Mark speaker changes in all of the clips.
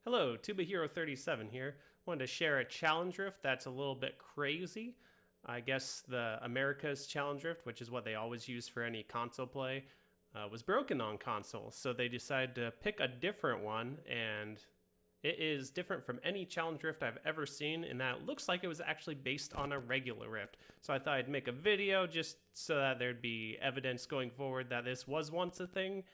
Speaker 1: Hello, Tuba Hero 37 here. Wanted to share a challenge rift that's a little bit crazy. I guess the America's challenge rift, which is what they always use for any console play, was broken on console. So they decided to pick a different one, and it is different from any challenge rift I've ever seen in that it looks like it was actually based on a regular rift. So I thought I'd make a video just so that there'd be evidence going forward that this was once a thing.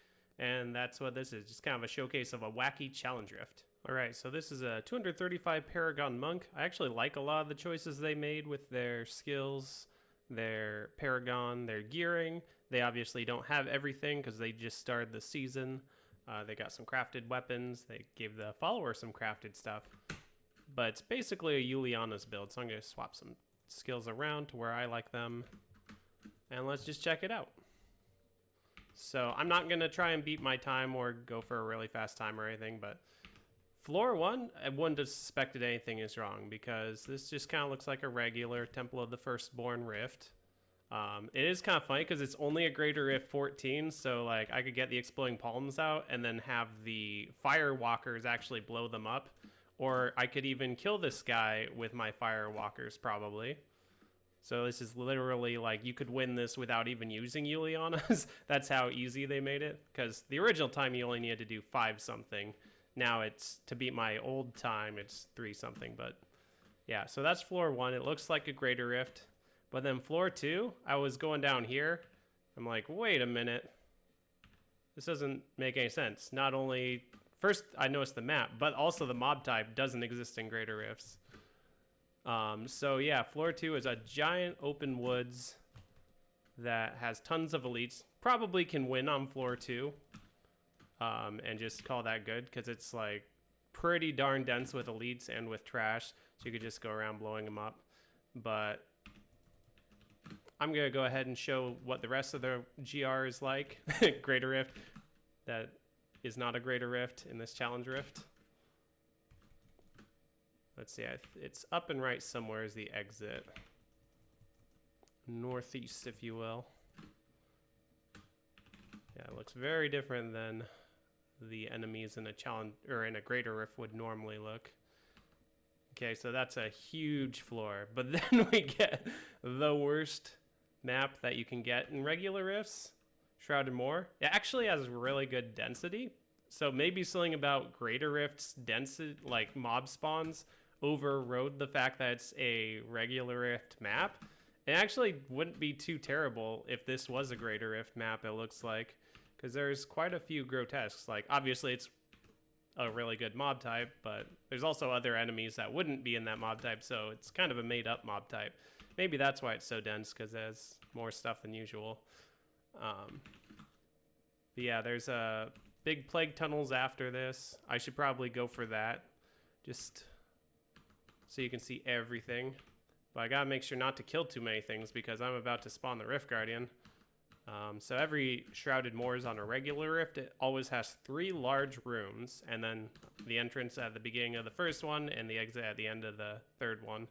Speaker 1: And that's what this is, just kind of a showcase of a wacky challenge rift. Alright, so this is a 235 Paragon Monk. I actually like a lot of the choices they made with their skills, their Paragon, their gearing. They obviously don't have everything because they just started the season. They got some crafted weapons. They gave the follower some crafted stuff. But it's basically a Juliana's build, so I'm going to swap some skills around to where I like them. And let's just check it out. So I'm not going to try and beat my time or go for a really fast time or anything, but floor one, I wouldn't have suspected anything is wrong because this just kind of looks like a regular Temple of the Firstborn rift. It is kind of funny because it's only a greater rift 14, so like I could get the exploding palms out and then have the fire walkers actually blow them up, or I could even kill this guy with my fire walkers probably. So this is literally like you could win this without even using Juliana's. That's how easy they made it. Because the original time you only needed to do 5 something. Now it's, to beat my old time, it's 3 something. But yeah, so that's floor 1. It looks like a greater rift. But then floor 2, I was going down here. I'm like, wait a minute. This doesn't make any sense. Not only, first I noticed the map, but also the mob type doesn't exist in greater rifts. So yeah, floor 2 is a giant open woods that has tons of elites. Probably can win on floor 2, and just call that good because it's like pretty darn dense with elites and with trash. So you could just go around blowing them up. But I'm gonna go ahead and show what the rest of the GR is like. Greater Rift that is not a greater rift in this challenge rift. Let's see, it's up and right somewhere is the exit. Northeast, if you will. Yeah, it looks very different than the enemies in a challenge or in a greater rift would normally look. Okay, so that's a huge floor, but then we get the worst map that you can get in regular rifts, Shrouded Moor. It actually has really good density. So maybe something about greater rifts density, like mob spawns, overrode the fact that it's a regular rift map. It actually wouldn't be too terrible if this was a greater rift map, it looks like, because there's quite a few grotesques. Like, obviously it's a really good mob type, but there's also other enemies that wouldn't be in that mob type, so it's kind of a made-up mob type. Maybe that's why it's so dense, because it has more stuff than usual. But yeah, there's big plague tunnels after this. I should probably go for that, just so you can see everything. But I gotta make sure not to kill too many things because I'm about to spawn the Rift Guardian. So every Shrouded Moor is on a regular rift. It always has 3 large rooms, and then the entrance at the beginning of the first one and the exit at the end of the third one.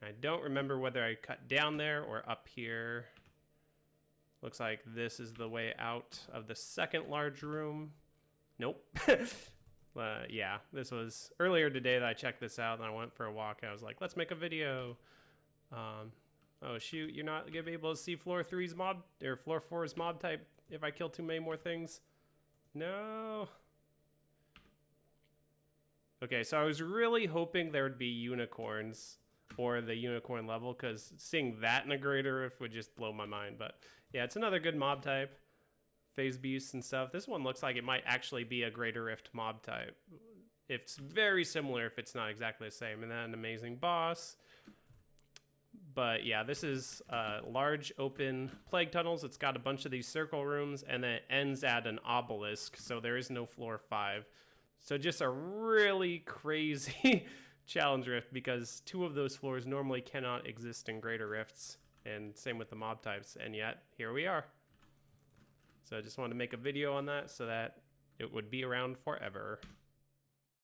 Speaker 1: I don't remember whether I cut down there or up here. Looks like this is the way out of the second large room. Nope. Yeah, this was earlier today that I checked this out and I went for a walk. I was like, let's make a video. Oh shoot, you're not gonna be able to see floor 3's mob, or floor 4's mob type if I kill too many more things. No. Okay, so I was really hoping there would be unicorns or the unicorn level, because seeing that in a greater rift would just blow my mind. But yeah, it's another good mob type. Phase beasts and stuff. This one looks like it might actually be a greater rift mob type. It's very similar if it's not exactly the same. And then an amazing boss. But yeah, this is large open plague tunnels. It's got a bunch of these circle rooms, and then it ends at an obelisk, so there is no floor 5. So just a really crazy challenge rift, because 2 of those floors normally cannot exist in greater rifts, and same with the mob types, and yet here we are. So I just wanted to make a video on that so that it would be around forever.